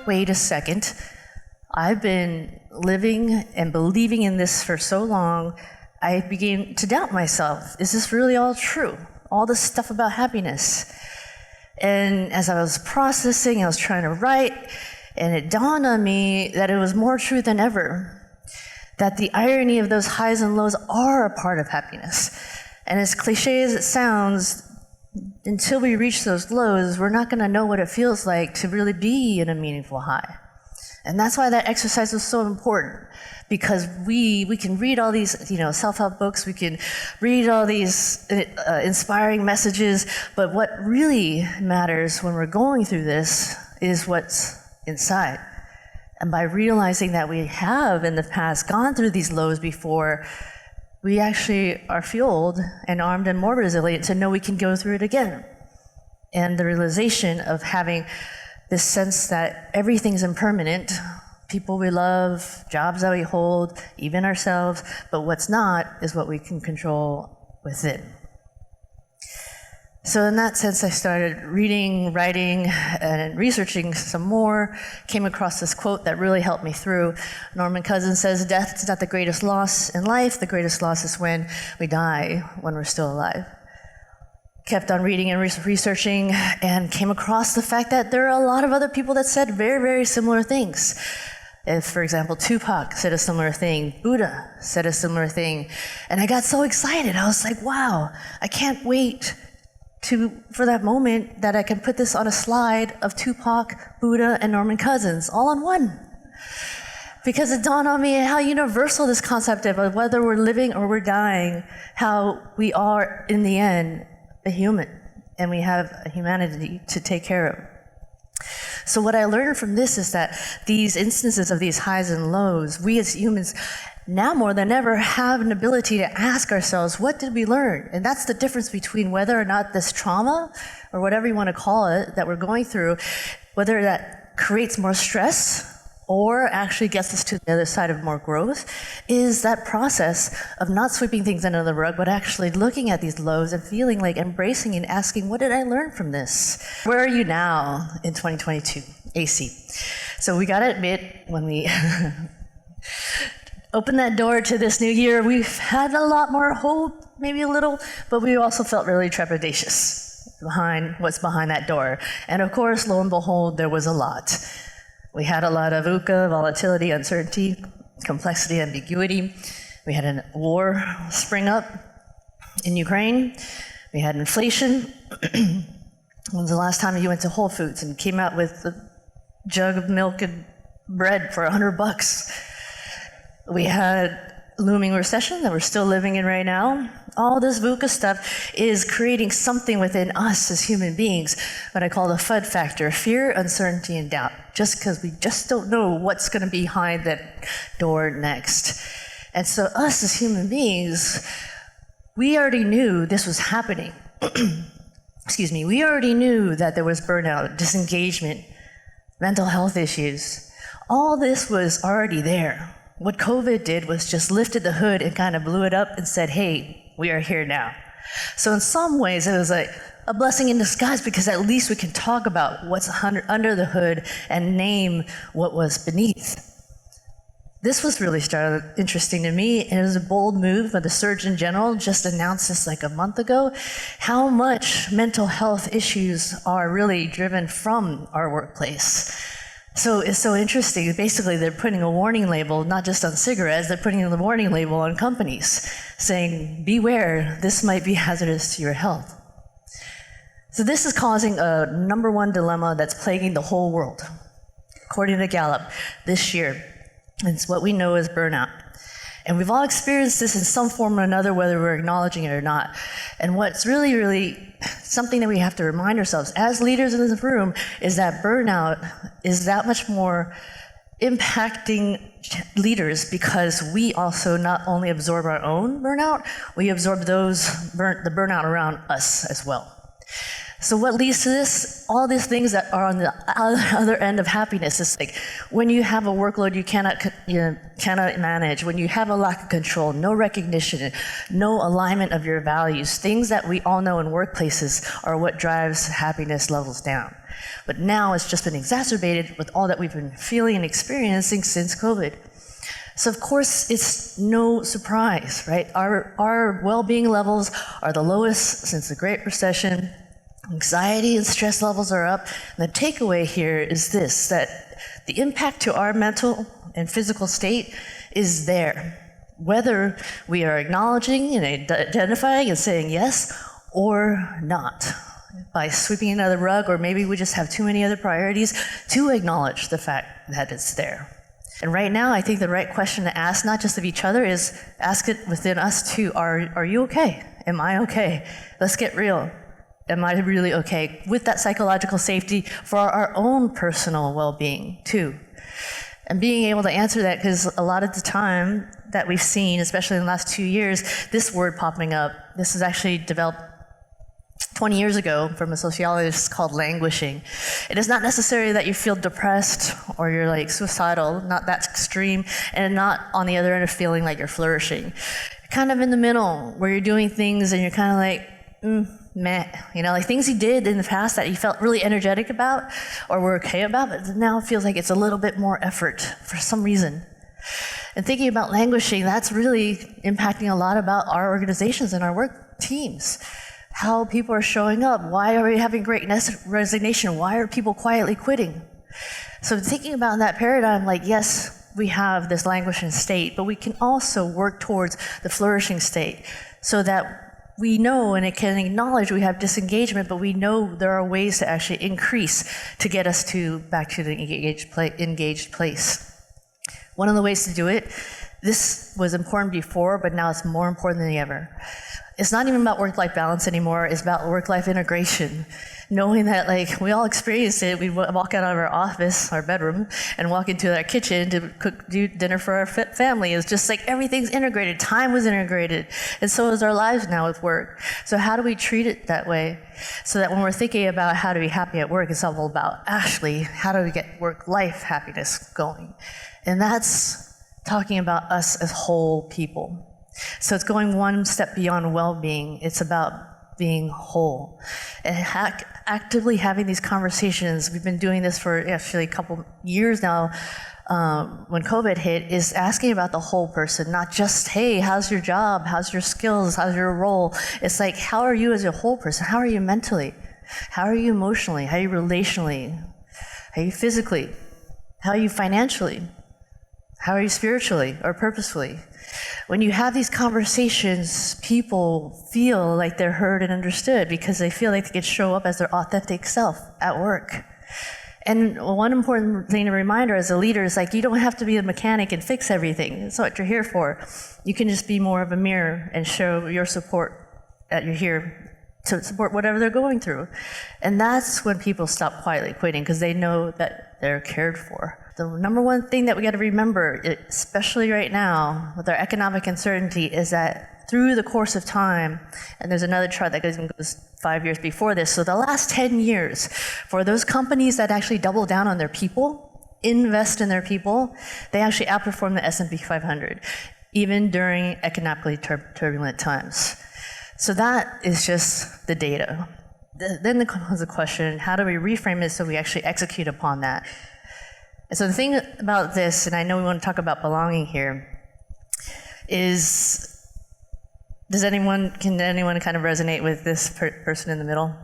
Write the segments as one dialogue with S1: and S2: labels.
S1: wait a second, I've been living and believing in this for so long, I began to doubt myself. Is this really all true? All this stuff about happiness. And as I was processing, I was trying to write, and it dawned on me that it was more true than ever. That the irony of those highs and lows are a part of happiness. And as cliche as it sounds, until we reach those lows, we're not gonna know what it feels like to really be in a meaningful high. And that's why that exercise was so important, because we can read all these, self-help books, we can read all these inspiring messages, but what really matters when we're going through this is what's inside. And by realizing that we have in the past gone through these lows before, we actually are fueled and armed and more resilient to know we can go through it again. And the realization of having this sense that everything's impermanent, people we love, jobs that we hold, even ourselves, but what's not is what we can control within. So in that sense, I started reading, writing, and researching some more, came across this quote that really helped me through. Norman Cousins says, "Death is not the greatest loss in life, the greatest loss is when we die, when we're still alive." Kept on reading and researching, and came across the fact that there are a lot of other people that said very, very similar things. If, for example, Tupac said a similar thing, Buddha said a similar thing, and I got so excited. I was like, wow, I can't wait for that moment that I can put this on a slide of Tupac, Buddha, and Norman Cousins, all on one. Because it dawned on me how universal this concept of whether we're living or we're dying, how we are, in the end, a human, and we have a humanity to take care of. So what I learned from this is that these instances of these highs and lows, we as humans, now more than ever, have an ability to ask ourselves, what did we learn? And that's the difference between whether or not this trauma, or whatever you want to call it, that we're going through, whether that creates more stress or actually gets us to the other side of more growth, is that process of not sweeping things under the rug, but actually looking at these lows and feeling like embracing and asking, what did I learn from this? Where are you now in 2022, AC? So we gotta admit, when we open that door to this new year, we've had a lot more hope, maybe a little, but we also felt really trepidatious behind what's behind that door. And of course, lo and behold, there was a lot. We had a lot of VUCA, volatility, uncertainty, complexity, ambiguity. We had a war spring up in Ukraine. We had inflation. When was the last time you went to Whole Foods and came out with a jug of milk and bread for $100? We had looming recession that we're still living in right now. All this VUCA stuff is creating something within us as human beings, what I call the FUD factor, fear, uncertainty, and doubt, just because we just don't know what's going to be behind that door next. And so us as human beings, we already knew this was happening. Excuse me, we already knew that there was burnout, disengagement, mental health issues. All this was already there. What COVID did was just lifted the hood and kind of blew it up and said, hey, we are here now. So in some ways, it was like a blessing in disguise, because at least we can talk about what's under the hood and name what was beneath. This was really interesting to me, and it was a bold move, but the Surgeon General just announced this like a month ago, how much mental health issues are really driven from our workplace. So it's so interesting. Basically, they're putting a warning label, not just on cigarettes, they're putting the warning label on companies, saying, beware, this might be hazardous to your health. So this is causing a #1 dilemma that's plaguing the whole world. According to Gallup, this year, it's what we know as burnout. And we've all experienced this in some form or another, whether we're acknowledging it or not. And what's really, really something that we have to remind ourselves as leaders in this room is that burnout is that much more impacting leaders, because we also not only absorb our own burnout, we absorb the burnout around us as well. So what leads to this? All these things that are on the other end of happiness. It's like when you have a workload you cannot manage, when you have a lack of control, no recognition, no alignment of your values, things that we all know in workplaces are what drives happiness levels down. But now it's just been exacerbated with all that we've been feeling and experiencing since COVID. So of course, it's no surprise, right? Our well-being levels are the lowest since the Great Recession. Anxiety and stress levels are up. And the takeaway here is this, that the impact to our mental and physical state is there, whether we are acknowledging and identifying and saying yes or not, by sweeping it under the rug, or maybe we just have too many other priorities to acknowledge the fact that it's there. And right now, I think the right question to ask, not just of each other, is ask it within us too. Are you okay? Am I okay? Let's get real. Am I really okay? With that psychological safety for our own personal well-being too. And being able to answer that, because a lot of the time that we've seen, especially in the last 2 years, this word popping up, this is actually developed 20 years ago from a sociologist called languishing. It is not necessarily that you feel depressed or you're like suicidal, not that extreme, and not on the other end of feeling like you're flourishing. Kind of in the middle, where you're doing things and you're kind of like, meh. You know, like things you did in the past that you felt really energetic about or were okay about, but now it feels like it's a little bit more effort for some reason. And thinking about languishing, that's really impacting a lot about our organizations and our work teams. How people are showing up. Why are we having great resignation? Why are people quietly quitting? So thinking about that paradigm, like, yes, we have this languishing state, but we can also work towards the flourishing state so that we know and it can acknowledge we have disengagement, but we know there are ways to actually increase to get us back to the engaged place. One of the ways to do it, this was important before, but now it's more important than ever. It's not even about work-life balance anymore, it's about work-life integration. Knowing that, like, we all experience it, we walk out of our office, our bedroom, and walk into our kitchen to do dinner for our family. It's just like everything's integrated, time was integrated, and so is our lives now with work. So how do we treat it that way? So that when we're thinking about how to be happy at work, it's all about, actually, how do we get work-life happiness going? And that's talking about us as whole people. So it's going one step beyond well-being. It's about being whole. And actively having these conversations, we've been doing this for actually a couple years now, when COVID hit, is asking about the whole person, not just, hey, how's your job? How's your skills? How's your role? It's like, how are you as a whole person? How are you mentally? How are you emotionally? How are you relationally? How are you physically? How are you financially? How are you spiritually or purposefully? When you have these conversations, people feel like they're heard and understood because they feel like they can show up as their authentic self at work. And one important thing to reminder as a leader is, like, you don't have to be a mechanic and fix everything. That's what you're here for. You can just be more of a mirror and show your support, that you're here to support whatever they're going through. And that's when people stop quietly quitting, because they know that they're cared for. The number one thing that we got to remember, especially right now with our economic uncertainty, is that through the course of time, and there's another chart that goes 5 years before this, so the last 10 years, for those companies that actually double down on their people, invest in their people, they actually outperform the S&P 500, even during economically turbulent times. So that is just the data. Then comes the question, how do we reframe it so we actually execute upon that? And so the thing about this, and I know we want to talk about belonging here, is, can anyone kind of resonate with this person in the middle?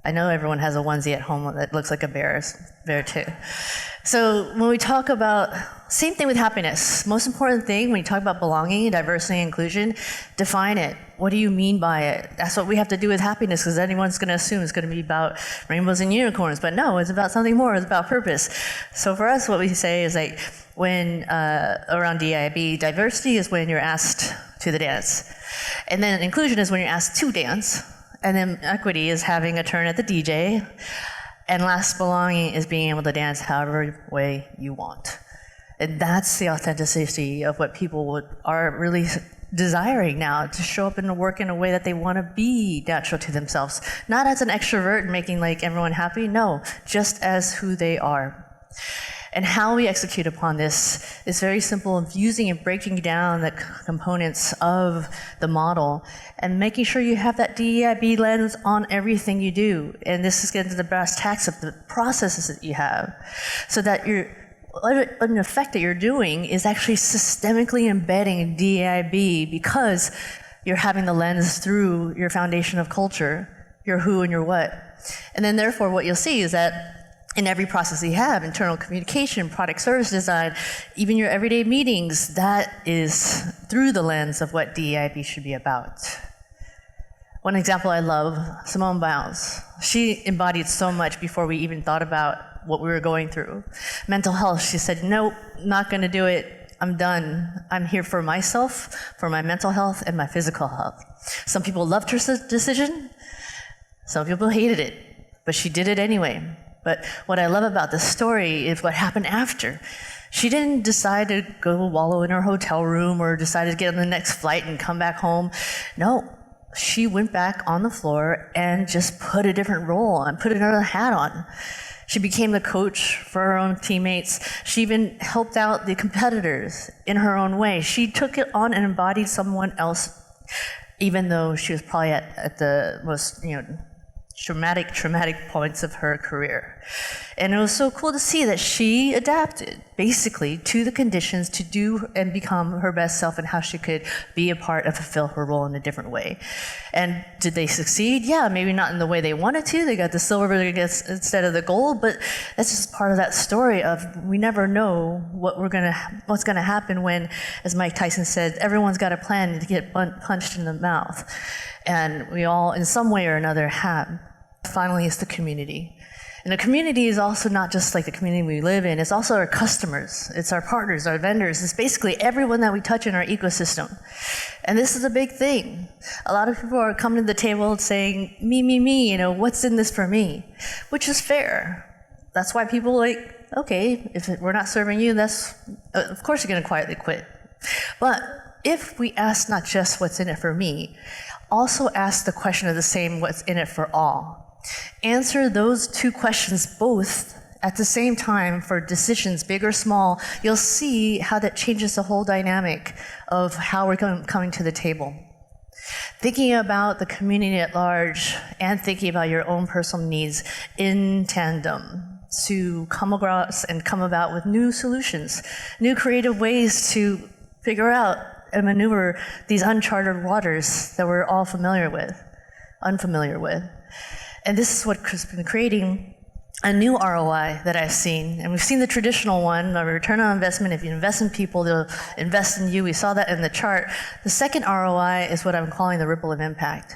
S1: I know everyone has a onesie at home that looks like a bear too. So when we talk about, same thing with happiness. Most important thing when you talk about belonging, diversity, and inclusion, define it. What do you mean by it? That's what we have to do with happiness, because anyone's going to assume it's going to be about rainbows and unicorns. But no, it's about something more. It's about purpose. So for us, what we say is, like, when around DIB, diversity is when you're asked to the dance. And then inclusion is when you're asked to dance. And then equity is having a turn at the DJ. And last, belonging is being able to dance however way you want. And that's the authenticity of what people are really desiring now to show up and work in a way that they want to be natural to themselves. Not as an extrovert making like everyone happy, no, just as who they are. And how we execute upon this is very simple, of using and breaking down the components of the model and making sure you have that DEIB lens on everything you do. And this is getting to the brass tacks of the processes that you have, so that an effect that you're doing is actually systemically embedding DEIB, because you're having the lens through your foundation of culture, your who and your what. And then therefore what you'll see is that in every process you have, internal communication, product service design, even your everyday meetings, that is through the lens of what DEIB should be about. One example I love, Simone Biles. She embodied so much before we even thought about what we were going through. Mental health, she said, nope, not gonna do it. I'm done. I'm here for myself, for my mental health and my physical health. Some people loved her decision. Some people hated it, but she did it anyway. But what I love about this story is what happened after. She didn't decide to go wallow in her hotel room or decide to get on the next flight and come back home. No, she went back on the floor and just put a different role on, put another hat on. She became the coach for her own teammates. She even helped out the competitors in her own way. She took it on and embodied someone else, even though she was probably at the most, traumatic points of her career. And it was so cool to see that she adapted, basically, to the conditions to do and become her best self, and how she could be a part and fulfill her role in a different way. And did they succeed? Yeah, maybe not in the way they wanted to. They got the silver instead of the gold, but that's just part of that story of we never know what's gonna happen when, as Mike Tyson said, everyone's got a plan to get punched in the mouth. And we all, in some way or another, have. Finally, it's the community. And the community is also not just like the community we live in, it's also our customers, it's our partners, our vendors, it's basically everyone that we touch in our ecosystem. And this is a big thing. A lot of people are coming to the table saying, me, what's in this for me? Which is fair. That's why people okay, if we're not serving you, of course you're gonna quietly quit. But if we ask not just what's in it for me, also ask the question of the same, what's in it for all. Answer those two questions both at the same time for decisions, big or small. You'll see how that changes the whole dynamic of how we're coming to the table. Thinking about the community at large and thinking about your own personal needs in tandem to come about with new solutions, new creative ways to figure out and maneuver these uncharted waters that we're all unfamiliar with. And this is what's been creating a new ROI that I've seen. And we've seen the traditional one, a return on investment. If you invest in people, they'll invest in you. We saw that in the chart. The second ROI is what I'm calling the ripple of impact.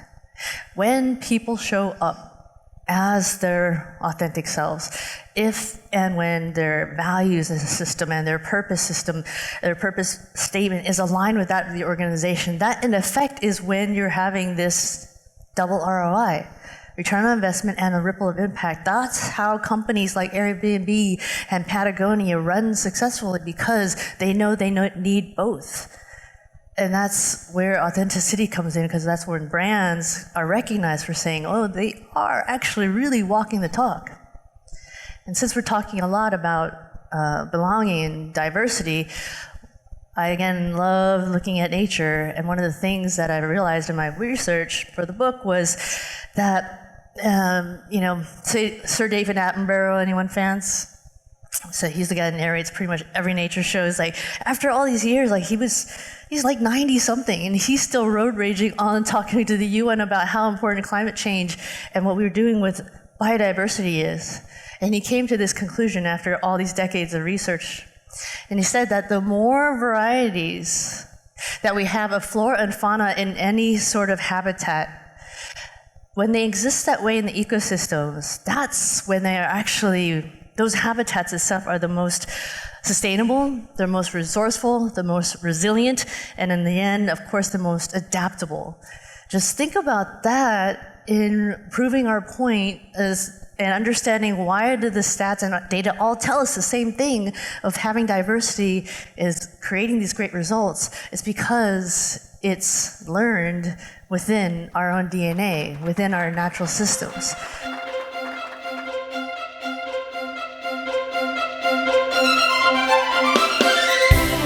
S1: When people show up as their authentic selves, if and when their values as a system and their purpose statement is aligned with that of the organization, that in effect is when you're having this double ROI. Return on investment and a ripple of impact. That's how companies like Airbnb and Patagonia run successfully, because they need both. And that's where authenticity comes in, because that's when brands are recognized for saying, oh, they are actually really walking the talk. And since we're talking a lot about belonging and diversity, I again love looking at nature. And one of the things that I realized in my research for the book was that say Sir David Attenborough, anyone fans? So he's the guy that narrates pretty much every nature show. It's after all these years, he's 90 something, and he's still road raging on talking to the UN about how important climate change and what we're doing with biodiversity is. And he came to this conclusion after all these decades of research. And he said that the more varieties that we have of flora and fauna in any sort of habitat, when they exist that way in the ecosystems, that's when they are actually, those habitats itself are the most sustainable, the most resourceful, the most resilient, and in the end, of course, the most adaptable. Just think about that in proving our point and understanding why do the stats and data all tell us the same thing of having diversity is creating these great results. It's because it's learned within our own DNA, within our natural systems.